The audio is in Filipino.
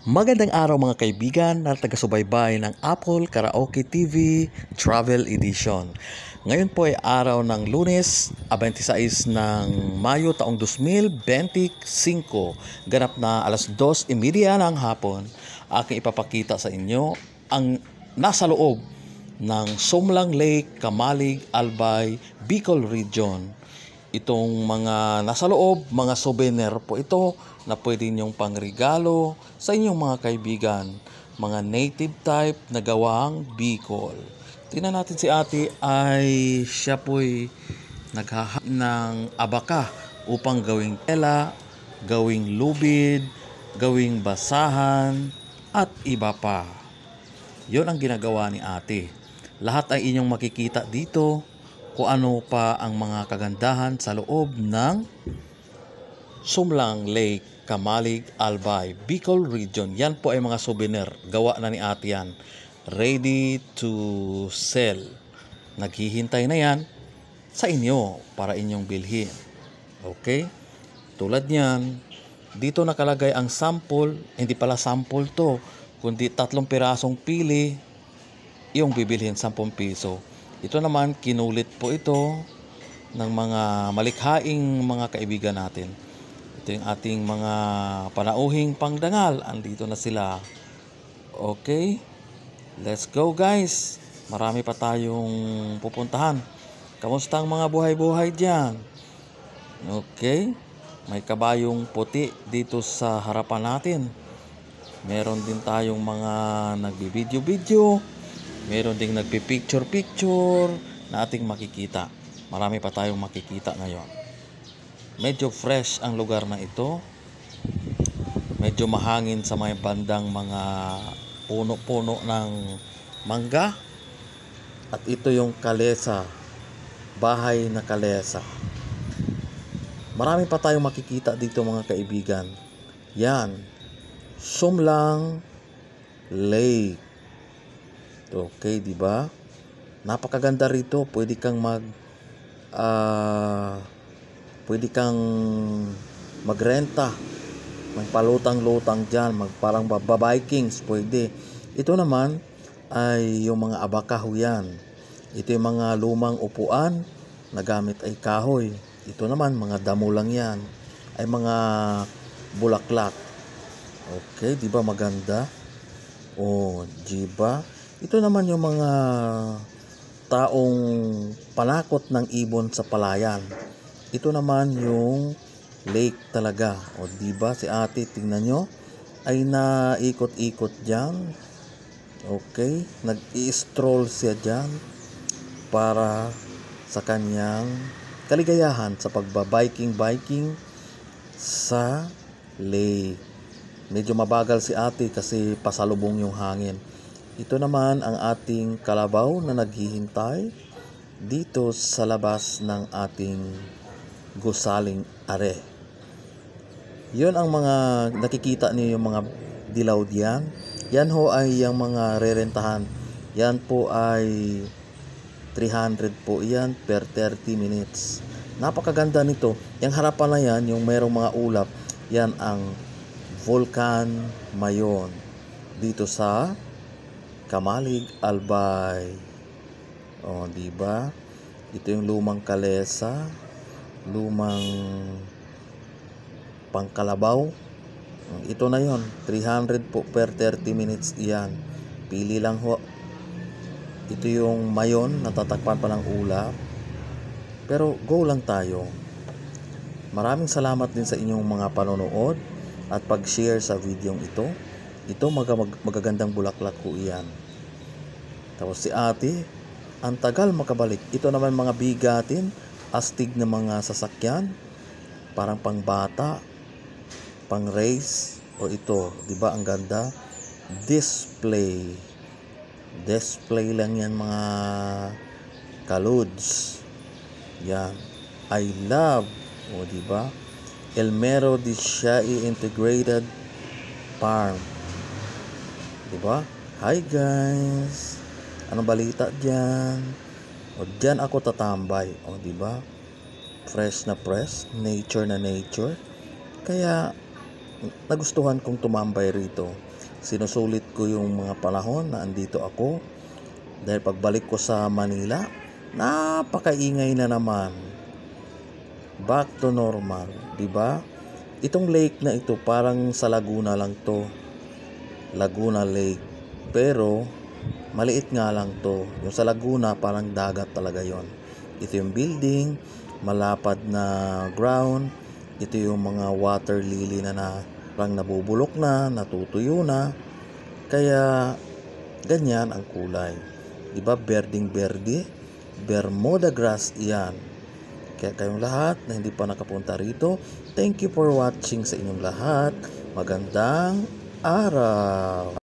Magandang araw mga kaibigan na taga-subaybay ng Apple Karaoke TV Travel Edition. Ngayon po ay araw ng Lunes, 26 ng Mayo taong 2025. Ganap na alas 2:30 ng hapon, aking ipapakita sa inyo ang nasa loob ng Sumlang Lake, Kamalig, Albay, Bicol Region. Itong mga nasa loob, mga souvenir po ito na pwede nyong pangregalo sa inyong mga kaibigan. Mga native type na gawang Bicol. Tingnan natin si ate ay siya po'y naghahanap ng abaka upang gawing tela, gawing lubid, gawing basahan at iba pa. Yon ang ginagawa ni ate. Lahat ay inyong makikita dito kung ano pa ang mga kagandahan sa loob ng Sumlang Lake, Kamalig, Albay, Bicol Region. Yan po ay mga souvenir. Gawa na ni ate yan. Ready to sell. Naghihintay na yan sa inyo para inyong bilhin. Okay? Tulad niyan, dito nakalagay ang sample. Hindi pala sample to, kundi 3 pirasong pili yung bibilhin 10 piso. Ito naman, kinulit po ito ng mga malikhaing mga kaibigan natin. Ito yung ating mga panauhing pangdangal. Andito na sila. Okay? Let's go guys. Marami pa tayong pupuntahan. Kamusta ang mga buhay-buhay dyan? Okay? May kabayong puti dito sa harapan natin. Meron din tayong mga nagbibideo-video. Meron ding nagpipicture-picture na ating makikita. Marami pa tayong makikita ngayon. Medyo fresh ang lugar na ito. Medyo mahangin sa may bandang mga puno-puno ng mangga. At ito yung kalesa. Bahay na kalesa. Marami pa tayong makikita dito mga kaibigan. Yan. Sumlang Lake. Okay, di ba? Napakaganda rito. Pwede kang magrenta. Magpalutang-lutang diyan, parang Vikings, pwede. Ito naman ay yung mga abaka yan. Ito yung mga lumang upuan na gamit ay kahoy. Ito naman mga damo lang yan. Ay mga bulaklak. Okay, di ba maganda? Oh, di ba? Ito naman yung mga taong panakot ng ibon sa palayan. Ito naman yung lake talaga. O diba si ate, tingnan nyo, ay naikot-ikot dyan. Okay, nag-i-stroll siya dyan para sa kanyang kaligayahan sa pagbabiking sa lake. Medyo mabagal si ate kasi pasalubong yung hangin. Ito naman ang ating kalabaw na naghihintay dito sa labas ng ating gusaling are. Yon ang mga nakikita niyo, yung mga dilaw diyan. Yan ho ay yung mga rerentahan. Yan po ay 300 po yan per 30 minutes. Napakaganda nito. Yung harapan na yan, yung merong mga ulap, yan ang Volcan Mayon dito sa Kamalig, Albay. O, di ba? Ito yung lumang kalesa, lumang pangkalabaw. Ito na yon, 300 po per 30 minutes iyan. Pili lang ho. Ito yung mayon, natatakpan pa ng ulap. Pero go lang tayo. Maraming salamat din sa inyong mga panonood at pag-share sa video ito. Ito magagandang bulaklak ko iyan. Tapos si ate, ang tagal makabalik. Ito naman mga bigatin, astig na mga sasakyan, parang pangbata, pang race. O ito, di ba ang ganda? Display lang yan mga kaluds. Yan. I love. O di ba? Elmero de Shai Integrated Farm. Diba? Hi guys! Anong balita dyan? O dyan ako tatambay. O diba? Fresh na fresh. Nature na nature. Kaya nagustuhan kong tumambay rito. sinusulit ko yung mga panahon na andito ako. Dahil pagbalik ko sa Manila, napakaingay na naman. Back to normal, di ba? Itong lake na ito parang sa Laguna lang to. Laguna Lake. Pero maliit nga lang to. Yung sa Laguna parang dagat talaga yon. Ito yung building, malapad na ground. Ito yung mga water lily na parang nabubulok na, natutuyo na. Kaya ganyan ang kulay. Diba, berding-berde, Bermuda grass iyan. Kaya kayong lahat na hindi pa nakapunta rito, thank you for watching sa inyong lahat. Magandang araw!